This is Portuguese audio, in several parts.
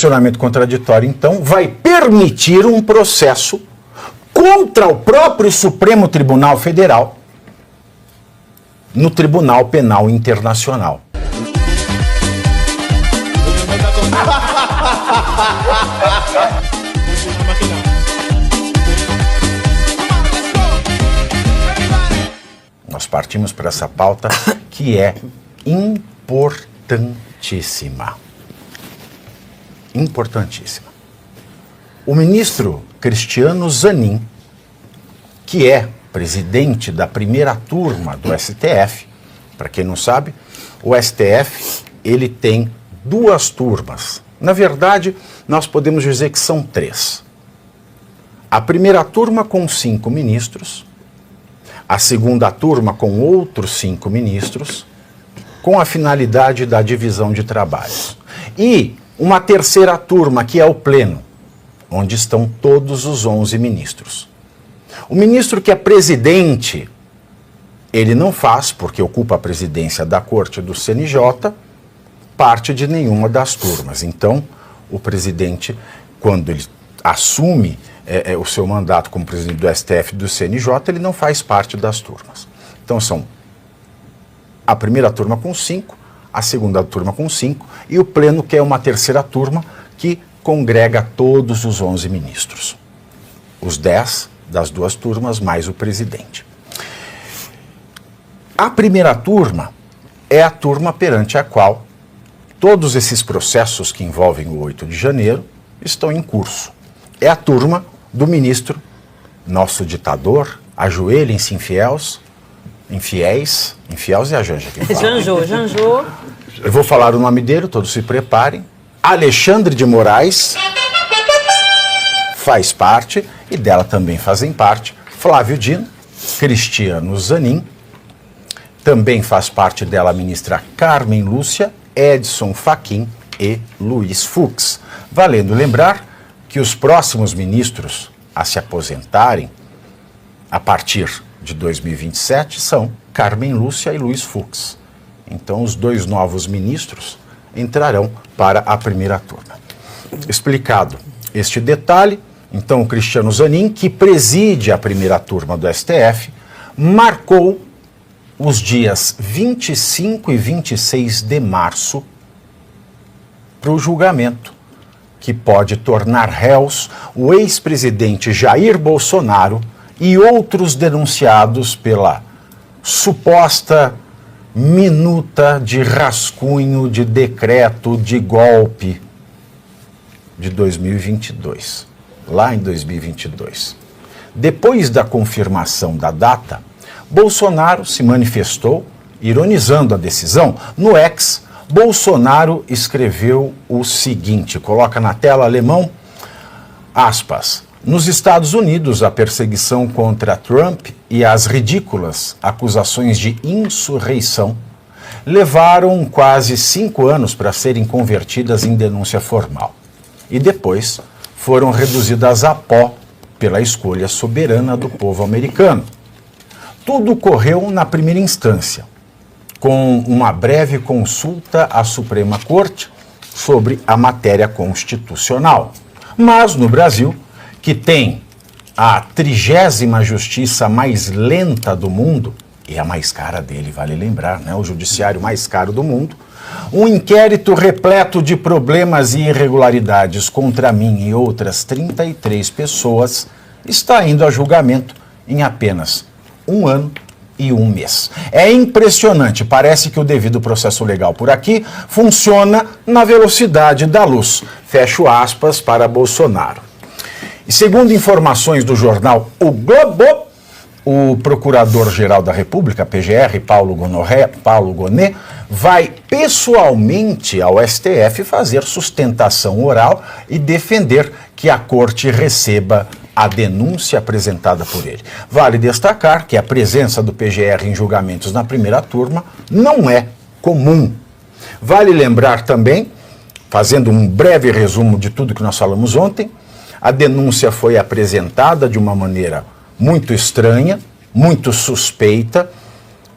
posicionamento contraditório, então, vai permitir um processo contra o próprio Supremo Tribunal Federal no Tribunal Penal Internacional. Nós partimos para essa pauta que é importantíssima. Importantíssima. O ministro Cristiano Zanin, que é presidente da primeira turma do STF, para quem não sabe, o STF ele tem duas turmas. Na verdade, nós podemos dizer que são três. A primeira turma com 5 ministros, a segunda turma com outros 5 ministros, com a finalidade da divisão de trabalhos. E uma terceira turma, que é o Pleno, onde estão todos os 11 ministros. O ministro que é presidente, ele não faz, porque ocupa a presidência da Corte do CNJ, parte de nenhuma das turmas. Então, o presidente, quando ele assume o seu mandato como presidente do STF e do CNJ, ele não faz parte das turmas. Então, são a primeira turma com 5, a segunda turma com 5 e o Pleno, que é uma terceira turma que congrega todos os 11 ministros. Os 10 das duas turmas, mais o presidente. A primeira turma é a turma perante a qual todos esses processos que envolvem o 8 de janeiro estão em curso. É a turma do ministro, nosso ditador, ajoelhem-se infiéis é a Janja quem fala. Janjô. Eu vou falar o nome dele, todos se preparem. Alexandre de Moraes faz parte, e dela também fazem parte, Flávio Dino, Cristiano Zanin, também faz parte dela a ministra Carmen Lúcia, Edson Fachin e Luiz Fux. Valendo lembrar que os próximos ministros a se aposentarem a partir de 2027 são Carmen Lúcia e Luiz Fux. Então, os 2 novos ministros entrarão para a primeira turma. Explicado este detalhe, então o Cristiano Zanin, que preside a primeira turma do STF, marcou os dias 25 e 26 de março para o julgamento, que pode tornar réus o ex-presidente Jair Bolsonaro e outros denunciados pela suposta minuta de rascunho de decreto de golpe de 2022, lá em 2022. Depois da confirmação da data, Bolsonaro se manifestou, ironizando a decisão. No X, Bolsonaro escreveu o seguinte, coloca na tela, alemão, aspas, nos Estados Unidos, a perseguição contra Trump e as ridículas acusações de insurreição levaram quase 5 anos para serem convertidas em denúncia formal. E depois foram reduzidas a pó pela escolha soberana do povo americano. Tudo ocorreu na primeira instância, com uma breve consulta à Suprema Corte sobre a matéria constitucional. Mas no Brasil, que tem a 30ª justiça mais lenta do mundo, e a mais cara dele, vale lembrar, né? O judiciário mais caro do mundo, um inquérito repleto de problemas e irregularidades contra mim e outras 33 pessoas está indo a julgamento em apenas 1 ano e 1 mês. É impressionante, parece que o devido processo legal por aqui funciona na velocidade da luz. Fecho aspas para Bolsonaro. E segundo informações do jornal O Globo, o Procurador-Geral da República, PGR, Paulo Gonet, vai pessoalmente ao STF fazer sustentação oral e defender que a Corte receba a denúncia apresentada por ele. Vale destacar que a presença do PGR em julgamentos na primeira turma não é comum. Vale lembrar também, fazendo um breve resumo de tudo que nós falamos ontem, a denúncia foi apresentada de uma maneira muito estranha, muito suspeita.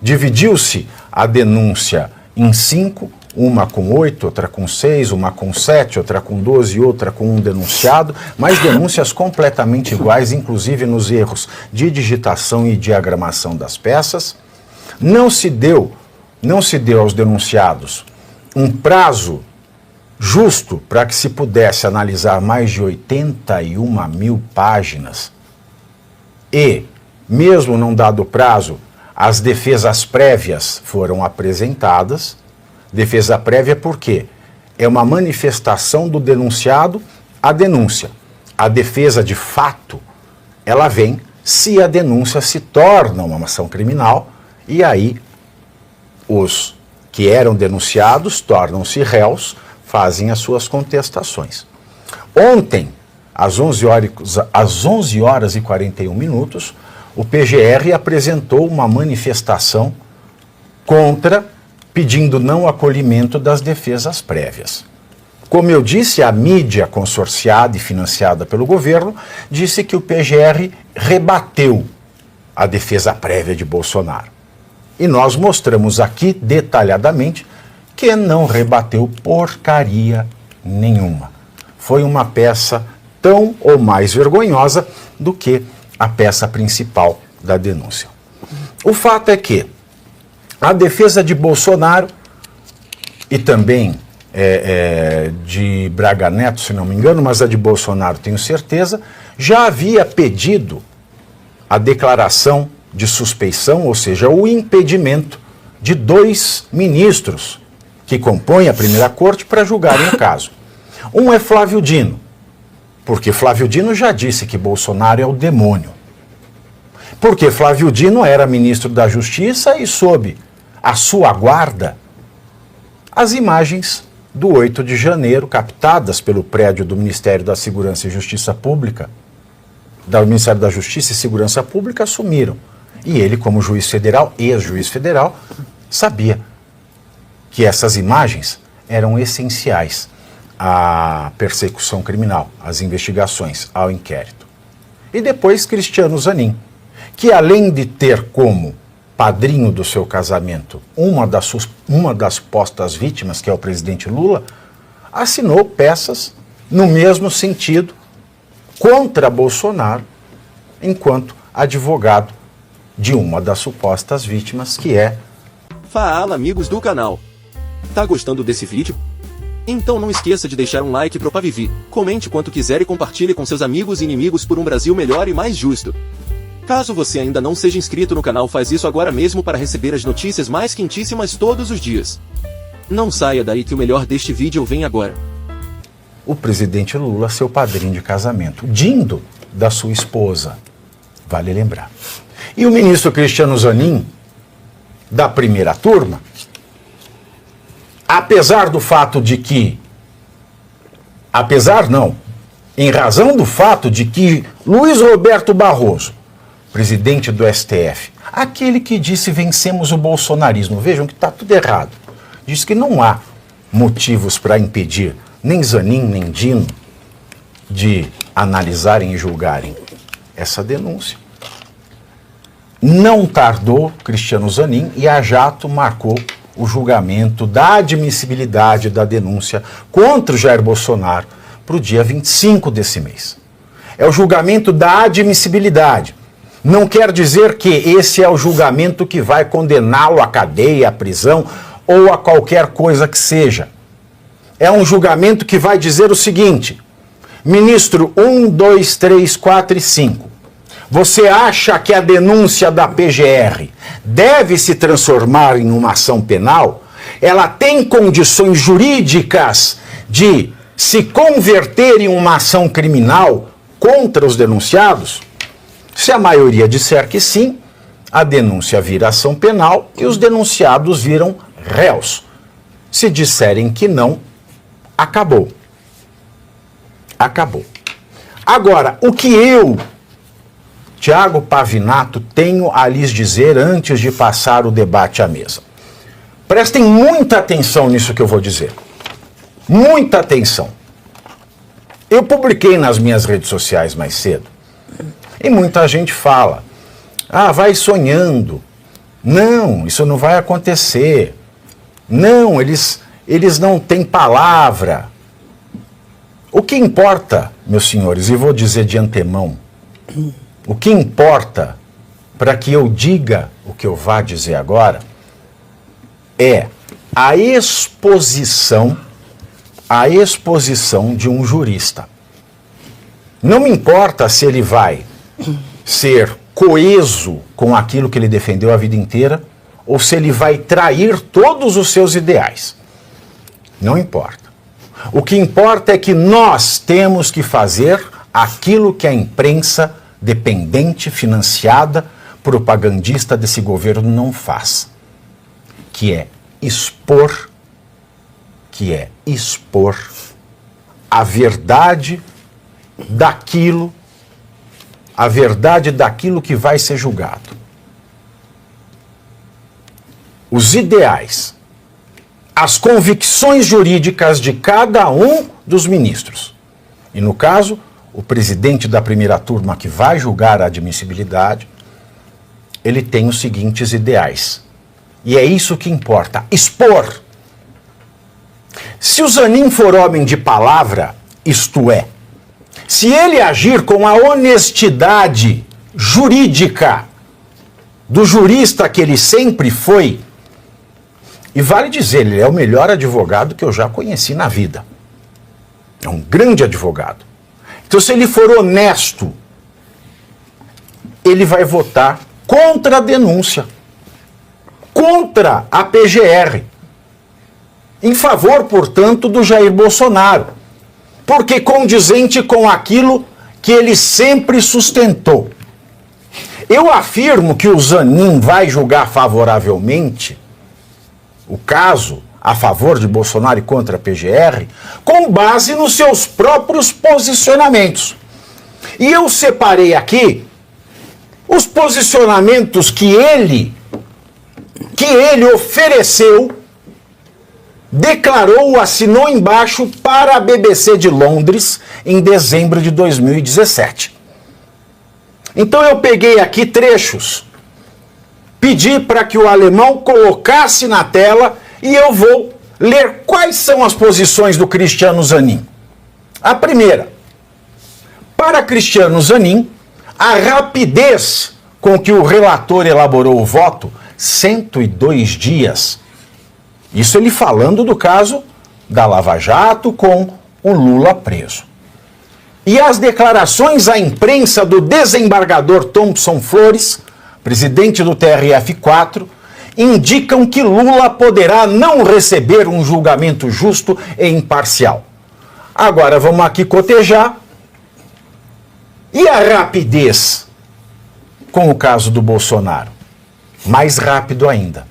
Dividiu-se a denúncia em 5, uma com 8, outra com 6, uma com 7, outra com 12, outra com um denunciado, mas denúncias completamente iguais, inclusive nos erros de digitação e diagramação das peças. Não se deu aos denunciados um prazo justo para que se pudesse analisar mais de 81 mil páginas e, mesmo não dado o prazo, as defesas prévias foram apresentadas. Defesa prévia por quê? É uma manifestação do denunciado à denúncia. A defesa de fato, ela vem se a denúncia se torna uma ação criminal e aí os que eram denunciados tornam-se réus, fazem as suas contestações. Ontem, às 11 horas e 41 minutos, o PGR apresentou uma manifestação contra, pedindo não acolhimento das defesas prévias. Como eu disse, a mídia consorciada e financiada pelo governo disse que o PGR rebateu a defesa prévia de Bolsonaro. E nós mostramos aqui detalhadamente que não rebateu porcaria nenhuma. Foi uma peça tão ou mais vergonhosa do que a peça principal da denúncia. O fato é que a defesa de Bolsonaro e também de Braga Neto, se não me engano, mas a de Bolsonaro tenho certeza, já havia pedido a declaração de suspeição, ou seja, o impedimento de 2 ministros que compõem a primeira corte para julgarem o caso. Um é Flávio Dino, porque Flávio Dino já disse que Bolsonaro é o demônio. Porque Flávio Dino era ministro da Justiça e sob a sua guarda as imagens do 8 de janeiro, captadas pelo prédio do Ministério da Segurança e Justiça Pública, do Ministério da Justiça e Segurança Pública, sumiram. E ele, como juiz federal, ex-juiz federal, sabia que essas imagens eram essenciais à persecução criminal, às investigações, ao inquérito. E depois Cristiano Zanin, que além de ter como padrinho do seu casamento uma das postas vítimas, que é o presidente Lula, assinou peças no mesmo sentido contra Bolsonaro, enquanto advogado de uma das supostas vítimas, que é... Fala, amigos do canal! Tá gostando desse vídeo? Então não esqueça de deixar um like pro Pavivi, comente quanto quiser e compartilhe com seus amigos e inimigos por um Brasil melhor e mais justo. Caso você ainda não seja inscrito no canal, faz isso agora mesmo para receber as notícias mais quentíssimas todos os dias. Não saia daí que o melhor deste vídeo vem agora. O presidente Lula, seu padrinho de casamento, dindo da sua esposa, vale lembrar. E o ministro Cristiano Zanin, da primeira turma, apesar do fato de que, em razão do fato de que Luiz Roberto Barroso, presidente do STF, aquele que disse vencemos o bolsonarismo, vejam que está tudo errado, diz que não há motivos para impedir nem Zanin nem Dino de analisarem e julgarem essa denúncia. Não tardou Cristiano Zanin e a Jato marcou o julgamento da admissibilidade da denúncia contra o Jair Bolsonaro para o dia 25 desse mês. É o julgamento da admissibilidade. Não quer dizer que esse é o julgamento que vai condená-lo à cadeia, à prisão ou a qualquer coisa que seja. É um julgamento que vai dizer o seguinte: ministro 1, 2, 3, 4 e 5, você acha que a denúncia da PGR deve se transformar em uma ação penal? Ela tem condições jurídicas de se converter em uma ação criminal contra os denunciados? Se a maioria disser que sim, a denúncia vira ação penal e os denunciados viram réus. Se disserem que não, acabou. Acabou. Agora, o que eu, Thiago Pavinato, tenho a lhes dizer antes de passar o debate à mesa. Prestem muita atenção nisso que eu vou dizer. Muita atenção. Eu publiquei nas minhas redes sociais mais cedo. E muita gente fala, vai sonhando. Não, isso não vai acontecer. Não, eles eles não têm palavra. O que importa, meus senhores, e vou dizer de antemão, o que importa para que eu diga o que eu vá dizer agora é a exposição de um jurista. Não me importa se ele vai ser coeso com aquilo que ele defendeu a vida inteira ou se ele vai trair todos os seus ideais. Não importa. O que importa é que nós temos que fazer aquilo que a imprensa dependente, financiada, propagandista desse governo não faz, que é expor a verdade daquilo que vai ser julgado. Os ideais, as convicções jurídicas de cada um dos ministros. E no caso, o presidente da primeira turma que vai julgar a admissibilidade, ele tem os seguintes ideais. E é isso que importa, expor. Se o Zanin for homem de palavra, isto é, se ele agir com a honestidade jurídica do jurista que ele sempre foi, e vale dizer, ele é o melhor advogado que eu já conheci na vida. É um grande advogado. Então, se ele for honesto, ele vai votar contra a denúncia, contra a PGR, em favor, portanto, do Jair Bolsonaro, porque condizente com aquilo que ele sempre sustentou. Eu afirmo que o Zanin vai julgar favoravelmente o caso a favor de Bolsonaro e contra a PGR com base nos seus próprios posicionamentos. E eu separei aqui os posicionamentos que ele ofereceu, declarou, assinou embaixo para a BBC de Londres em dezembro de 2017. Então eu peguei aqui trechos, pedi para que o alemão colocasse na tela e eu vou ler quais são as posições do Cristiano Zanin. A primeira, para Cristiano Zanin, a rapidez com que o relator elaborou o voto, 102 dias. Isso ele falando do caso da Lava Jato com o Lula preso. E as declarações à imprensa do desembargador Thompson Flores, presidente do TRF4, indicam que Lula poderá não receber um julgamento justo e imparcial. Agora vamos aqui cotejar. E a rapidez com o caso do Bolsonaro? Mais rápido ainda.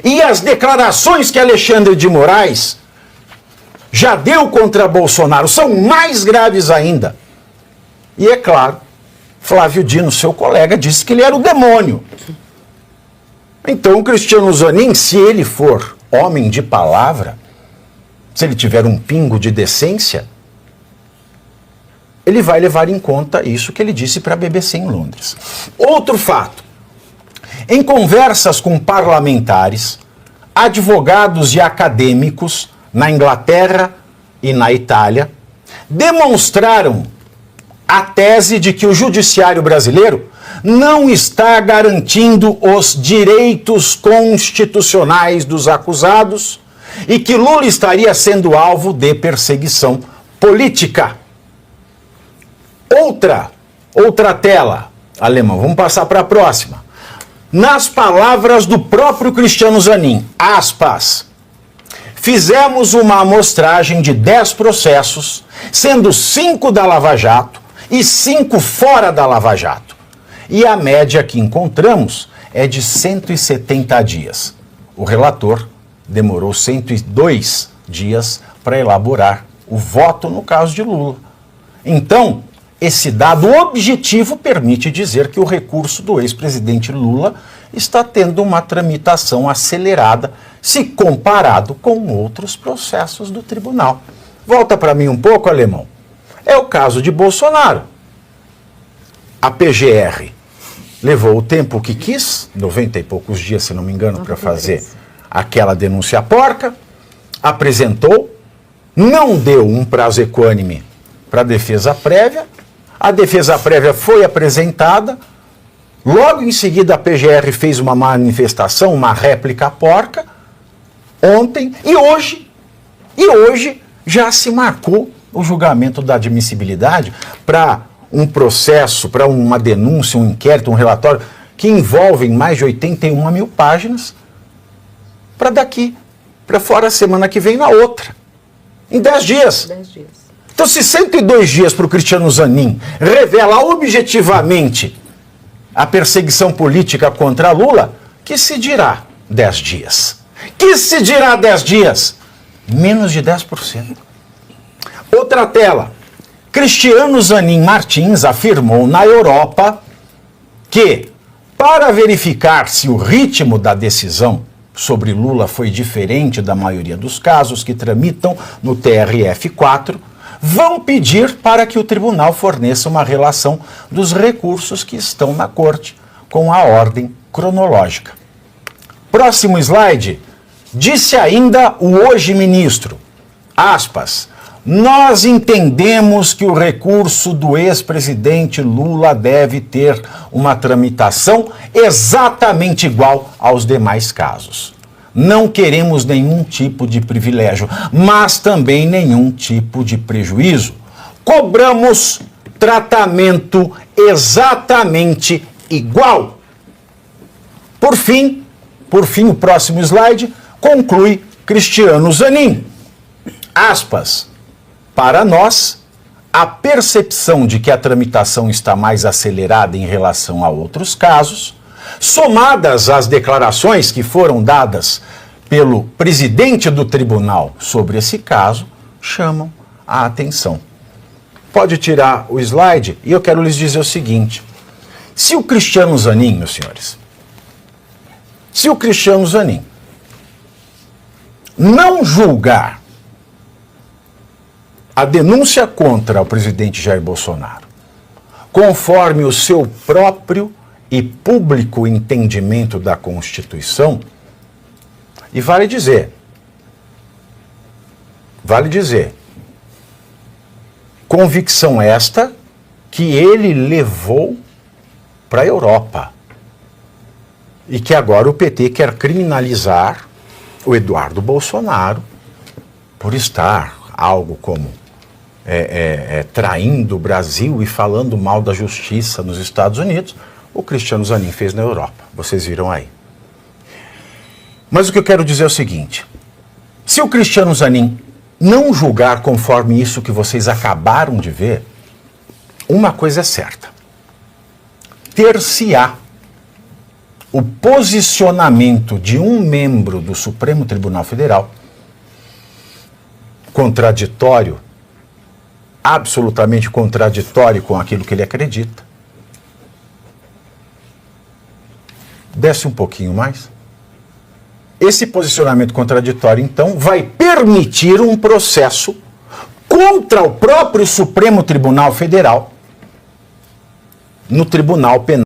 E as declarações que Alexandre de Moraes já deu contra Bolsonaro são mais graves ainda. E é claro, Flávio Dino, seu colega, disse que ele era o demônio. Então o Cristiano Zanin, se ele for homem de palavra, se ele tiver um pingo de decência, ele vai levar em conta isso que ele disse para a BBC em Londres. Outro fato. Em conversas com parlamentares, advogados e acadêmicos na Inglaterra e na Itália, demonstraram a tese de que o judiciário brasileiro não está garantindo os direitos constitucionais dos acusados e que Lula estaria sendo alvo de perseguição política. Outra tela, alemão, vamos passar para a próxima. Nas palavras do próprio Cristiano Zanin, aspas, fizemos uma amostragem de 10 processos, sendo 5 da Lava Jato e 5 fora da Lava Jato. E a média que encontramos é de 170 dias. O relator demorou 102 dias para elaborar o voto no caso de Lula. Então, esse dado objetivo permite dizer que o recurso do ex-presidente Lula está tendo uma tramitação acelerada se comparado com outros processos do tribunal. Volta para mim um pouco, alemão. É o caso de Bolsonaro. A PGR levou o tempo que quis, 90 e poucos dias, se não me engano, para fazer aquela denúncia porca. apresentou, não deu um prazo equânime para a defesa prévia, a defesa prévia foi apresentada, logo em seguida a PGR fez uma manifestação, uma réplica porca, ontem, e hoje já se marcou o julgamento da admissibilidade para um processo, para uma denúncia, um inquérito, um relatório que envolvem mais de 81 mil páginas, para daqui, para fora a semana que vem na outra, em 10 dias. 10 dias. Então, se 102 dias para o Cristiano Zanin revela objetivamente a perseguição política contra Lula, que se dirá 10 dias? Que se dirá 10 dias? Menos de 10%. Outra tela. Cristiano Zanin Martins afirmou na Europa que, para verificar se o ritmo da decisão sobre Lula foi diferente da maioria dos casos que tramitam no TRF4, vão pedir para que o tribunal forneça uma relação dos recursos que estão na corte com a ordem cronológica. Próximo slide. Disse ainda o hoje ministro, aspas, nós entendemos que o recurso do ex-presidente Lula deve ter uma tramitação exatamente igual aos demais casos. Não queremos nenhum tipo de privilégio, mas também nenhum tipo de prejuízo. Cobramos tratamento exatamente igual. Por fim, o próximo slide conclui Cristiano Zanin. Aspas. Para nós, a percepção de que a tramitação está mais acelerada em relação a outros casos, somadas às declarações que foram dadas pelo presidente do tribunal sobre esse caso, chamam a atenção. Pode tirar o slide e eu quero lhes dizer o seguinte. Se o Cristiano Zanin, meus senhores, se o Cristiano Zanin não julgar a denúncia contra o presidente Jair Bolsonaro, conforme o seu próprio e público entendimento da Constituição, e vale dizer, convicção esta que ele levou para a Europa e que agora o PT quer criminalizar o Eduardo Bolsonaro por estar algo como traindo o Brasil e falando mal da justiça nos Estados Unidos. O Cristiano Zanin fez na Europa, vocês viram aí. Mas o que eu quero dizer é o seguinte, se o Cristiano Zanin não julgar conforme isso que vocês acabaram de ver, uma coisa é certa, ter-se-á o posicionamento de um membro do Supremo Tribunal Federal contraditório, absolutamente contraditório com aquilo que ele acredita. Desce um pouquinho mais. Esse posicionamento contraditório, então, vai permitir um processo contra o próprio Supremo Tribunal Federal no Tribunal Penal.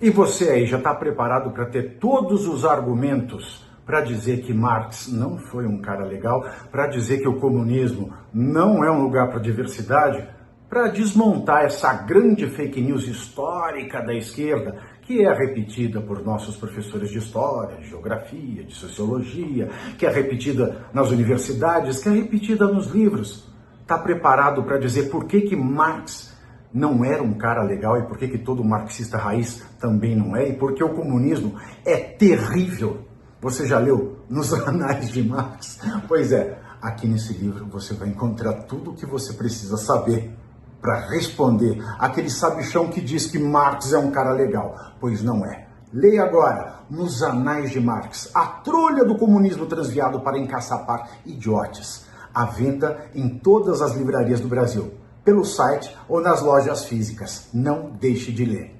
E você aí já está preparado para ter todos os argumentos para dizer que Marx não foi um cara legal, para dizer que o comunismo não é um lugar para diversidade, para desmontar essa grande fake news histórica da esquerda, que é repetida por nossos professores de história, de geografia, de sociologia, que é repetida nas universidades, que é repetida nos livros. Está preparado para dizer por que Marx não era um cara legal e por que todo marxista raiz também não é, e por que o comunismo é terrível? Você já leu nos Anais de Marx? Pois é, aqui nesse livro você vai encontrar tudo o que você precisa saber para responder aquele sabichão que diz que Marx é um cara legal, pois não é. Leia agora, nos Anais de Marx, a trolha do comunismo transviado para encaçapar idiotes, à venda em todas as livrarias do Brasil, pelo site ou nas lojas físicas. Não deixe de ler.